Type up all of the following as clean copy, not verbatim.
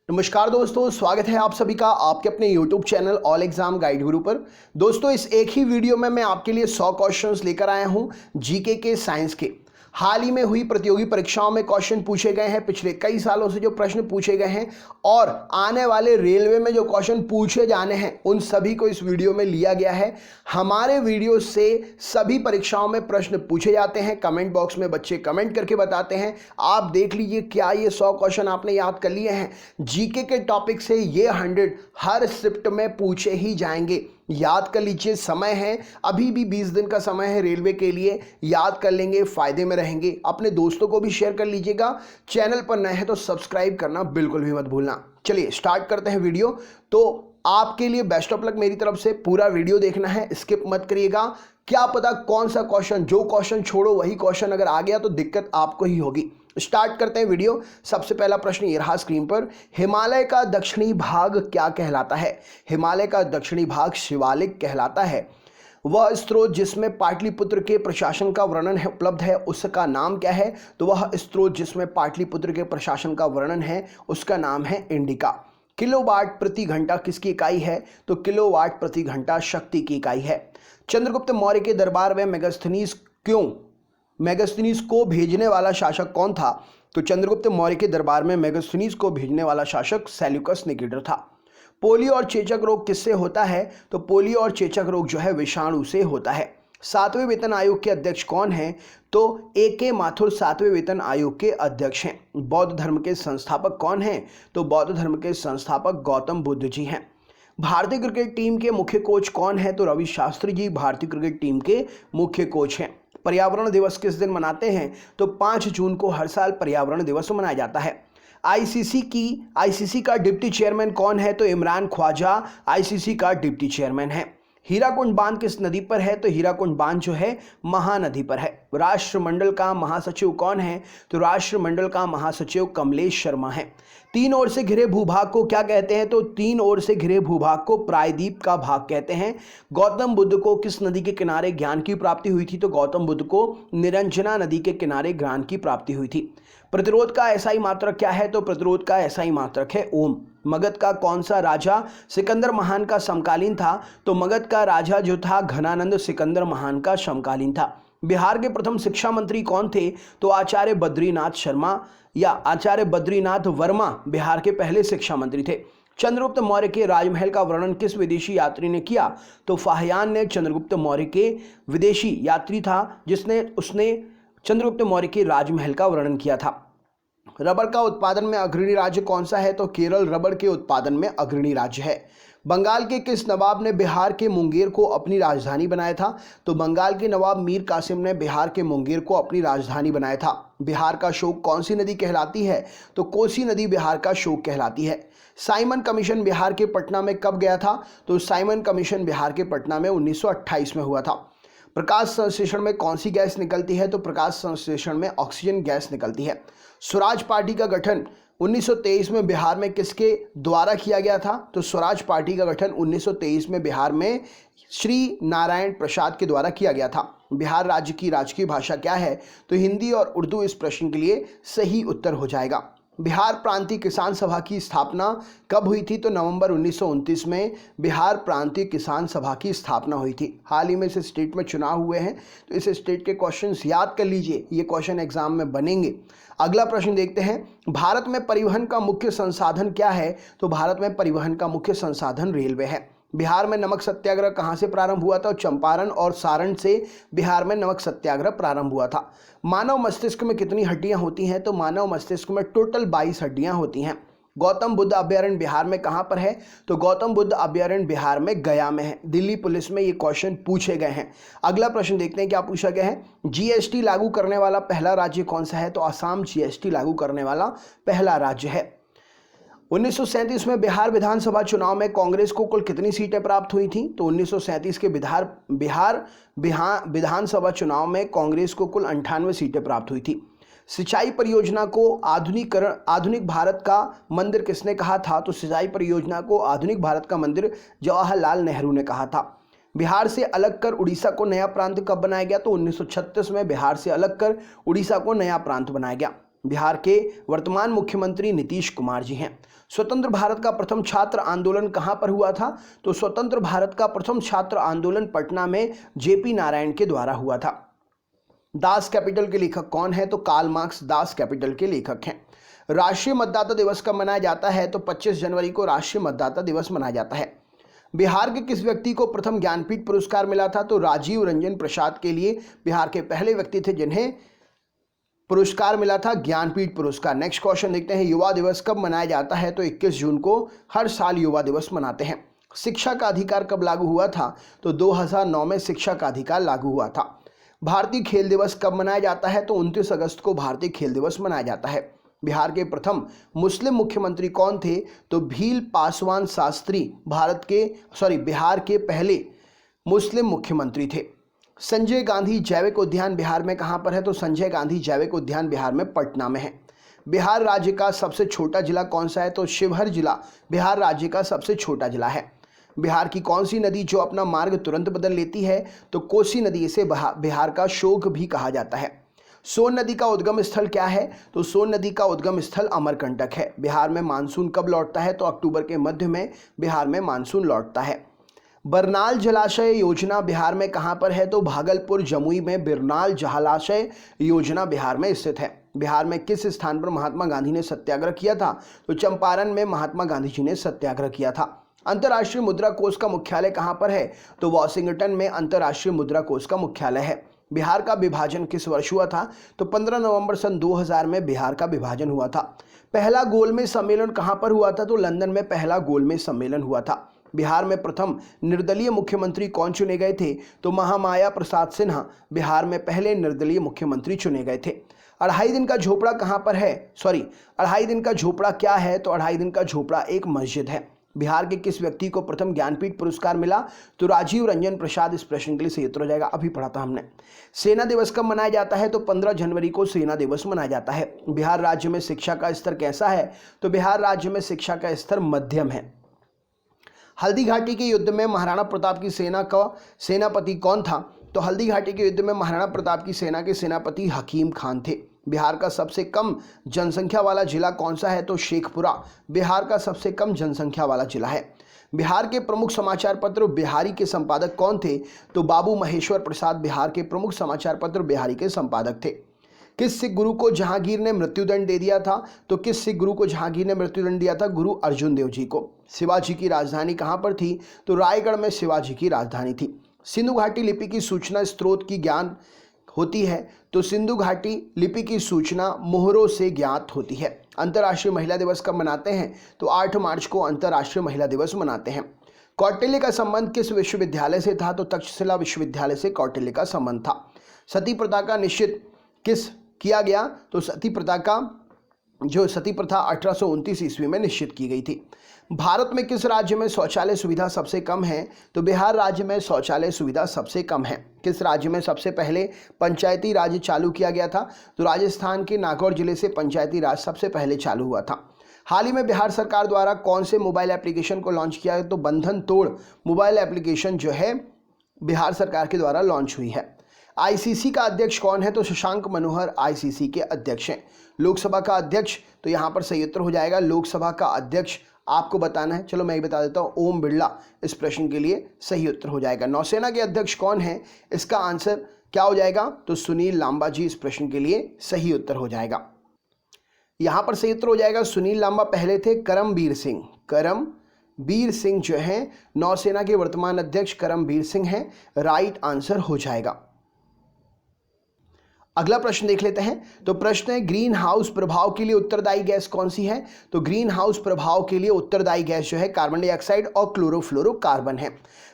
नमस्कार दोस्तों, स्वागत है आप सभी का आपके अपने YouTube channel all exam guide गुरु पर। दोस्तों, इस एक ही वीडियो में मैं आपके लिए 100 क्वेश्चंस लेकर आया हूं जीके के साइंस के। हाल ही में हुई प्रतियोगी परीक्षाओं में क्वेश्चन पूछे गए हैं, पिछले कई सालों से जो प्रश्न पूछे गए हैं और आने वाले रेलवे में जो क्वेश्चन पूछे जाने हैं उन सभी को इस वीडियो में लिया गया है। हमारे वीडियो से सभी परीक्षाओं में प्रश्न पूछे जाते हैं, कमेंट बॉक्स में बच्चे कमेंट करके बताते हैं। आप देख लीजिए क्या ये 100 क्वेश्चन आपने याद कर लिए हैं। जीके के टॉपिक से ये 100 हर शिफ्ट में पूछे ही जाएंगे। याद कर लीजिए, समय है अभी भी 20 दिन का समय है रेलवे के लिए। याद कर लेंगे, फायदे में रहेंगे। अपने दोस्तों को भी शेयर कर लीजिएगा। चैनल पर नए हैं तो सब्सक्राइब करना बिल्कुल भी मत भूलना। चलिए स्टार्ट करते हैं वीडियो। तो आपके लिए बेस्ट ऑफ लक मेरी तरफ से। पूरा वीडियो देखना है, स्किप मत करिएगा। क्या पता कौन सा क्वेश्चन, जो क्वेश्चन छोड़ो वही क्वेश्चन अगर आ गया तो दिक्कत आपको ही होगी। स्टार्ट करते हैं वीडियो। सबसे पहला प्रश्न ये रहा स्क्रीन पर। हिमालय का दक्षिणी भाग क्या कहलाता है? हिमालय का दक्षिणी भाग शिवालिक कहलाता है। वह स्रोत जिसमें पाटलिपुत्र के प्रशासन का वर्णन है उपलब्ध है, उसका नाम क्या है? तो वह स्रोत जिसमें पाटलिपुत्र के प्रशासन का वर्णन है उसका नाम है इंडिका। किलोवाट प्रति घंटा किसकी इकाई है? तो किलोवाट प्रति घंटा शक्ति की इकाई है। चंद्रगुप्त मौर्य के दरबार में मेगास्थनीज को भेजने वाला शासक कौन था? तो चंद्रगुप्त मौर्य के दरबार में मेगास्थनीज को भेजने वाला शासक सेल्यूकस निकेटर था। पोलियो और चेचक रोग किससे होता है? तो पोलियो और चेचक रोग जो है विषाणु से होता है। 7वें वेतन आयोग के अध्यक्ष कौन हैं? तो ए.के. माथुर 7वें वेतन आयोग के अध्यक्ष हैं। बौद्ध धर्म के संस्थापक कौन हैं? तो बौद्ध धर्म के संस्थापक गौतम बुद्ध जी हैं। भारतीय क्रिकेट टीम के मुख्य कोच कौन है? तो रवि शास्त्री जी भारतीय क्रिकेट टीम के मुख्य कोच हैं। पर्यावरण दिवस किस दिन मनाते हैं? तो 5 जून को हर साल पर्यावरण दिवस मनाया जाता है। आईसीसी का डिप्टी चेयरमैन कौन है? तो इमरान ख्वाजा आईसीसी का डिप्टी चेयरमैन है। हीराकुंड बांध किस नदी पर है? तो हीराकुंड बांध जो है महानदी पर है। राष्ट्रमंडल का महासचिव कौन है? तो राष्ट्रमंडल का महासचिव कमलेश शर्मा है। तीन ओर से घिरे भूभाग को क्या कहते हैं? तो तीन ओर से घिरे भूभाग को प्रायद्वीप का भाग कहते हैं। गौतम बुद्ध को किस नदी के किनारे ज्ञान की प्राप्ति हुई थी? तो गौतम बुद्ध को निरंजना नदी के किनारे ज्ञान की प्राप्ति हुई थी। प्रतिरोध का एसआई मात्रक क्या है? तो प्रतिरोध का एसआई मात्रक है ओम। मगध का कौन सा राजा सिकंदर महान का समकालीन था? तो मगध का राजा जो था घनानंद सिकंदर महान का समकालीन था। बिहार के प्रथम शिक्षा मंत्री कौन थे? तो आचार्य बद्रीनाथ शर्मा या आचार्य बद्रीनाथ वर्मा बिहार के पहले शिक्षा मंत्री थे। चंद्रगुप्त मौर्य के राजमहल का वर्णन किस विदेशी यात्री ने किया? तो फाहियान ने चंद्रगुप्त मौर्य के विदेशी यात्री था उसने चंद्रगुप्त मौर्य के राजमहल का वर्णन किया था। रबर का उत्पादन में अग्रणी राज्य कौन सा है? तो केरल रबर के उत्पादन में अग्रणी राज्य है। बंगाल के किस नवाब ने बिहार के मुंगेर को अपनी राजधानी बनाया था? तो बंगाल के नवाब मीर कासिम ने बिहार के मुंगेर को अपनी राजधानी बनाया था। बिहार का शोक कौन सी नदी कहलाती है? तो कोसी नदी बिहार का शोक कहलाती है। साइमन कमीशन बिहार के पटना में कब गया था? तो साइमन कमीशन बिहार के पटना में 1928 में हुआ था। प्रकाश संश्लेषण में कौन सी गैस निकलती है? तो प्रकाश संश्लेषण में ऑक्सीजन गैस निकलती है। स्वराज पार्टी का गठन 1923 में बिहार में किसके द्वारा किया गया था? तो स्वराज पार्टी का गठन 1923 में बिहार में श्री नारायण प्रसाद के द्वारा किया गया था। बिहार राज्य की राजकीय भाषा क्या है? तो हिंदी और उर्दू इस प्रश्न के लिए सही उत्तर हो जाएगा। बिहार प्रांतीय किसान सभा की स्थापना कब हुई थी? तो नवंबर 1929 में बिहार प्रांतीय किसान सभा की स्थापना हुई थी। हाल ही में इस स्टेट में चुनाव हुए हैं तो इस स्टेट के क्वेश्चंस याद कर लीजिए, ये क्वेश्चन एग्जाम में बनेंगे। अगला प्रश्न देखते हैं। भारत में परिवहन का मुख्य संसाधन क्या है? तो भारत में परिवहन का मुख्य संसाधन रेलवे है। बिहार में नमक सत्याग्रह कहाँ से प्रारंभ हुआ था? चंपारण और सारण से बिहार में नमक सत्याग्रह प्रारंभ हुआ था। मानव मस्तिष्क में कितनी हड्डियां होती हैं? तो मानव मस्तिष्क में टोटल 22 हड्डियां होती हैं। गौतम बुद्ध अभ्यारण्य बिहार में कहाँ पर है? तो गौतम बुद्ध अभ्यारण्य बिहार में गया में है। दिल्ली पुलिस में ये क्वेश्चन पूछे गए हैं। अगला प्रश्न देखते हैं क्या पूछा गया है। जीएसटी लागू करने वाला पहला राज्य कौन सा है? तो असम जीएसटी लागू करने वाला पहला राज्य है। 1937 में बिहार विधानसभा चुनाव में कांग्रेस को कुल कितनी सीटें प्राप्त हुई थी? तो 1937 के बिहार विधानसभा चुनाव में कांग्रेस को कुल 98 सीटें प्राप्त हुई थी। सिंचाई परियोजना को आधुनिक भारत का मंदिर किसने कहा था? तो सिंचाई परियोजना को आधुनिक भारत का मंदिर जवाहरलाल नेहरू ने कहा था। बिहार से अलग कर उड़ीसा को नया प्रांत कब बनाया गया? तो 1936 में बिहार से अलग कर उड़ीसा को नया प्रांत बनाया गया। बिहार के वर्तमान मुख्यमंत्री नीतीश कुमार जी हैं। स्वतंत्र भारत का प्रथम छात्र आंदोलन कहां पर हुआ था? तो स्वतंत्र भारत का प्रथम छात्र आंदोलन पटना में जेपी नारायण के द्वारा हुआ था। दास कैपिटल के लेखक कौन है? तो कार्ल मार्क्स दास कैपिटल के लेखक हैं। राष्ट्रीय मतदाता दिवस कब मनाया जाता है? तो 25 जनवरी को राष्ट्रीय मतदाता दिवस मनाया जाता है। बिहार के किस व्यक्ति को प्रथम ज्ञानपीठ पुरस्कार मिला था? तो राजीव रंजन प्रसाद के लिए बिहार के पहले व्यक्ति थे जिन्हें पुरस्कार मिला था, ज्ञानपीठ पुरस्कार। नेक्स्ट क्वेश्चन देखते हैं, युवा दिवस कब मनाया जाता है? तो 21 जून को हर साल युवा दिवस मनाते हैं। शिक्षा का अधिकार कब लागू हुआ था? तो 2009 में शिक्षा का अधिकार लागू हुआ था। भारतीय खेल दिवस कब मनाया जाता है? तो 29 अगस्त को भारतीय खेल दिवस मनाया जाता है। बिहार के प्रथम मुस्लिम मुख्यमंत्री कौन थे? तो भील पासवान शास्त्री बिहार के पहले मुस्लिम मुख्यमंत्री थे। संजय गांधी जैविक उद्यान बिहार में कहां पर है? तो संजय गांधी जैविक उद्यान बिहार में पटना में है। बिहार राज्य का सबसे छोटा जिला कौन सा है? तो शिवहर जिला बिहार राज्य का सबसे छोटा जिला है। बिहार की कौन सी नदी जो अपना मार्ग तुरंत बदल लेती है? तो कोसी नदी, इसे बिहार का शोक भी कहा जाता है। सोन नदी का उद्गम स्थल क्या है? तो सोन नदी का उद्गम स्थल अमरकंटक है। बिहार में मानसून कब लौटता है? तो अक्टूबर के मध्य में बिहार में मानसून लौटता है। बरनाल जलाशय योजना बिहार में कहां पर है? तो भागलपुर जमुई में बरनाल जलाशय योजना बिहार में स्थित है। बिहार में किस स्थान पर महात्मा गांधी ने सत्याग्रह किया था? तो चंपारण में महात्मा गांधी जी ने सत्याग्रह किया था। अंतर्राष्ट्रीय मुद्रा कोष का मुख्यालय कहां पर है? तो वॉशिंगटन में अंतर्राष्ट्रीय मुद्रा कोष का मुख्यालय है। बिहार का विभाजन किस वर्ष हुआ था? तो 15 नवंबर सन 2000 में बिहार का विभाजन हुआ था। पहला गोलमेज सम्मेलन कहां पर हुआ था? तो लंदन में पहला गोलमेज सम्मेलन हुआ था। बिहार में प्रथम निर्दलीय मुख्यमंत्री कौन चुने गए थे? तो महामाया प्रसाद सिन्हा बिहार में पहले निर्दलीय मुख्यमंत्री चुने गए थे। अढ़ाई दिन का झोपड़ा कहां पर है? अढ़ाई दिन का झोपड़ा क्या है? तो अढ़ाई दिन का झोपड़ा एक मस्जिद है। बिहार के किस व्यक्ति को प्रथम ज्ञानपीठ पुरस्कार मिला? तो राजीव रंजन प्रसाद। इस प्रश्न के लिए सही उत्तर हो जाएगा, अभी पढ़ा था हमने। सेना दिवस कब मनाया जाता है? तो 15 जनवरी को सेना दिवस मनाया जाता है। बिहार राज्य में शिक्षा का स्तर कैसा है? तो बिहार राज्य में शिक्षा का स्तर मध्यम है। हल्दी घाटी के युद्ध में महाराणा प्रताप की सेना का सेनापति कौन था? तो हल्दी घाटी के युद्ध में महाराणा प्रताप की सेना के सेनापति हकीम खान थे। बिहार का सबसे कम जनसंख्या वाला जिला कौन सा है? तो शेखपुरा बिहार का सबसे कम जनसंख्या वाला जिला है। बिहार के प्रमुख समाचार पत्र बिहारी के संपादक कौन थे? तो बाबू महेश्वर प्रसाद बिहार के प्रमुख समाचार पत्र बिहारी के संपादक थे। किस सिख गुरु को जहांगीर ने मृत्युदंड दे दिया था? तो किस सिख गुरु को जहांगीर ने मृत्युदंड दिया था? गुरु अर्जुन देव जी को। शिवाजी की राजधानी कहां पर थी? तो रायगढ़ में शिवाजी की राजधानी थी। सिंधु घाटी लिपि की सूचना स्रोत की ज्ञान होती है? तो सिंधु घाटी लिपि की सूचना मोहरों से ज्ञात होती है। अंतर्राष्ट्रीय महिला दिवस कब मनाते हैं? तो 8 मार्च को अंतर्राष्ट्रीय महिला दिवस मनाते हैं। कौटिल्य का संबंध किस विश्वविद्यालय से था? तो तक्षशिला विश्वविद्यालय से कौटिल्य का संबंध था। सती प्रथा का निश्चित किस किया गया? तो सती प्रथा 1829 ईस्वी में निश्चित की गई थी। भारत में किस राज्य में शौचालय सुविधा सबसे कम है? तो बिहार राज्य में शौचालय सुविधा सबसे कम है। किस राज्य में सबसे पहले पंचायती राज चालू किया गया था? तो राजस्थान के नागौर जिले से पंचायती राज सबसे पहले चालू हुआ था। हाल ही में बिहार सरकार द्वारा कौन से मोबाइल एप्लीकेशन को लॉन्च किया है? तो बंधन तोड़ मोबाइल एप्लीकेशन जो है बिहार सरकार के द्वारा लॉन्च हुई है। आईसीसी का अध्यक्ष कौन है? तो शशांक मनोहर आईसीसी के अध्यक्ष हैं। लोकसभा का अध्यक्ष, तो यहाँ पर सही उत्तर हो जाएगा लोकसभा का अध्यक्ष आपको बताना है। चलो मैं ये बता देता हूँ, ओम बिरला इस प्रश्न के लिए सही उत्तर हो जाएगा। नौसेना के अध्यक्ष कौन है? इसका आंसर क्या हो जाएगा? तो सुनील लांबा जी इस प्रश्न के लिए सही उत्तर हो जाएगा। यहाँ पर सही उत्तर हो जाएगा सुनील लांबा पहले थे करमबीर सिंह। करमबीर सिंह जो है नौसेना के वर्तमान अध्यक्ष करमबीर सिंह हैं, राइट आंसर हो जाएगा। अगला प्रश्न देख लेते हैं। तो प्रश्न है, ग्रीन हाउस प्रभाव के लिए उत्तरदायी गैस कौन सी है? तो ग्रीन हाउस प्रभाव के लिए उत्तरदायी गैस जो है कार्बन डाइऑक्साइड और क्लोरोफ्लोरोकार्बन है।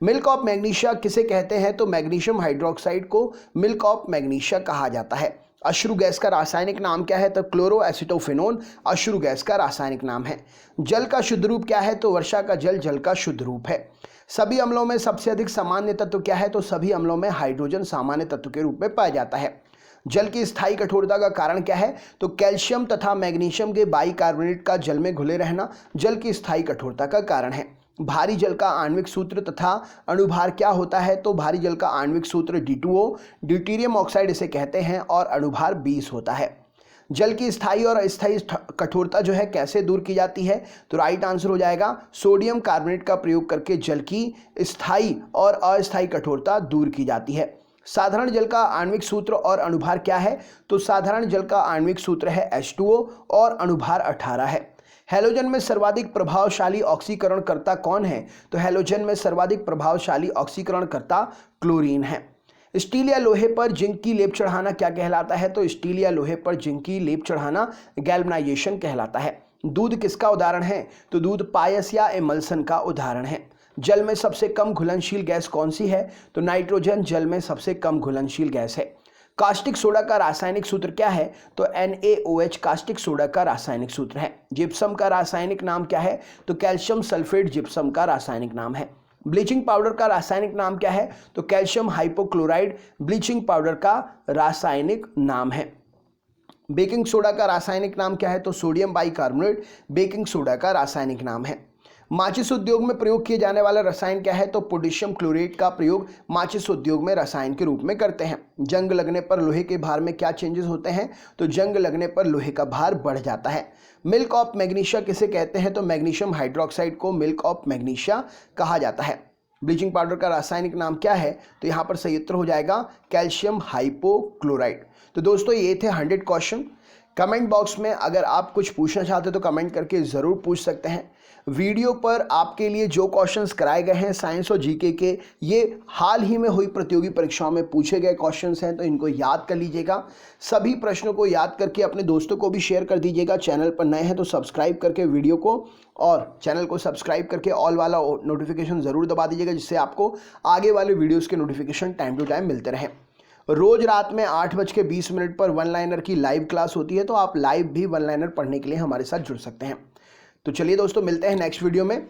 मिल्क ऑफ मैग्नीशिया किसे कहते हैं? तो मैग्नीशियम हाइड्रोक्साइड को मिल्क ऑफ मैग्नीशिया कहा जाता है। अश्रु गैस का रासायनिक नाम क्या है? तो क्लोरोएसिटोफेनोन अश्रु गैस का रासायनिक नाम है। जल का शुद्ध रूप क्या है? तो वर्षा का जल का शुद्ध रूप है। सभी अम्लों में सबसे अधिक सामान्य तत्व क्या है? तो सभी अम्लों में हाइड्रोजन सामान्य तत्व के रूप में पाया जाता है। जल की स्थायी कठोरता का कारण क्या है? तो कैल्शियम तथा मैग्नीशियम के बाइकार्बोनेट का जल में घुले रहना जल की स्थायी कठोरता का कारण है। भारी जल का आणविक सूत्र तथा अणुभार क्या होता है? तो भारी जल का आणविक सूत्र D2O, ड्यूटेरियम ऑक्साइड इसे कहते हैं, और अणुभार 20 होता है। जल की स्थायी और अस्थायी कठोरता जो है कैसे दूर की जाती है? तो राइट आंसर हो जाएगा सोडियम कार्बोनेट का प्रयोग करके जल की स्थायी और अस्थायी कठोरता दूर की जाती है। साधारण जल का आणविक सूत्र और अणुभार क्या है? तो साधारण जल का आणविक सूत्र है H2O और अणुभार 18 है। हैलोजन में सर्वाधिक प्रभावशाली ऑक्सीकरणकर्ता कौन है? तो हैलोजन में सर्वाधिक प्रभावशाली ऑक्सीकरणकर्ता क्लोरीन है। स्टील या लोहे पर जिंक की लेप चढ़ाना क्या कहलाता है? तो स्टील या लोहे पर जिंक की लेप चढ़ाना गैल्वनाइजेशन कहलाता है। दूध किसका उदाहरण है? तो दूध पायस या एमल्सन का उदाहरण है। जल में सबसे कम घुलनशील गैस कौन सी है? तो नाइट्रोजन जल में सबसे कम घुलनशील गैस है। कास्टिक सोडा का रासायनिक सूत्र क्या है? तो NaOH कास्टिक सोडा का रासायनिक सूत्र है। जिप्सम का रासायनिक नाम क्या है? तो कैल्शियम सल्फेट जिप्सम का रासायनिक नाम है। ब्लीचिंग पाउडर का रासायनिक नाम क्या है? तो कैल्शियम हाइपोक्लोराइड ब्लीचिंग पाउडर का रासायनिक नाम है। बेकिंग सोडा का रासायनिक नाम क्या है? तो सोडियम बाइकार्बोनेट बेकिंग सोडा का रासायनिक नाम है। माचिस उद्योग में प्रयोग किए जाने वाला रसायन क्या है? तो पोटेशियम क्लोरेट का प्रयोग माचिस उद्योग में रसायन के रूप में करते हैं। जंग लगने पर लोहे के भार में क्या चेंजेस होते हैं? तो जंग लगने पर लोहे का भार बढ़ जाता है। मिल्क ऑफ मैग्नीशिया किसे कहते हैं? तो मैग्नीशियम हाइड्रोक्साइड को मिल्क ऑफ मैग्नीशिया कहा जाता है। ब्लीचिंग पाउडर का रासायनिक नाम क्या है? तो यहाँ पर सही उत्तर हो जाएगा कैल्शियम हाइपोक्लोराइड। तो दोस्तों ये थे 100 क्वेश्चन। कमेंट बॉक्स में अगर आप कुछ पूछना चाहते हो तो कमेंट करके ज़रूर पूछ सकते हैं। वीडियो पर आपके लिए जो क्वेश्चंस कराए गए हैं साइंस और जीके के, ये हाल ही में हुई प्रतियोगी परीक्षाओं में पूछे गए क्वेश्चंस हैं, तो इनको याद कर लीजिएगा। सभी प्रश्नों को याद करके अपने दोस्तों को भी शेयर कर दीजिएगा। चैनल पर नए हैं तो सब्सक्राइब करके वीडियो को और चैनल को सब्सक्राइब करके ऑल वाला नोटिफिकेशन ज़रूर दबा दीजिएगा, जिससे आपको आगे वाले वीडियोज़ के नोटिफिकेशन टाइम टू टाइम मिलते रहें। रोज रात में 8:20 पर वन लाइनर की लाइव क्लास होती है, तो आप लाइव भी वन लाइनर पढ़ने के लिए हमारे साथ जुड़ सकते हैं। तो चलिए दोस्तों, मिलते हैं नेक्स्ट वीडियो में।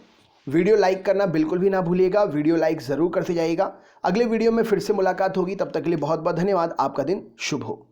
वीडियो लाइक करना बिल्कुल भी ना भूलिएगा, वीडियो लाइक ज़रूर करते जाइएगा। अगले वीडियो में फिर से मुलाकात होगी, तब तक के लिए बहुत बहुत धन्यवाद। आपका दिन शुभ हो।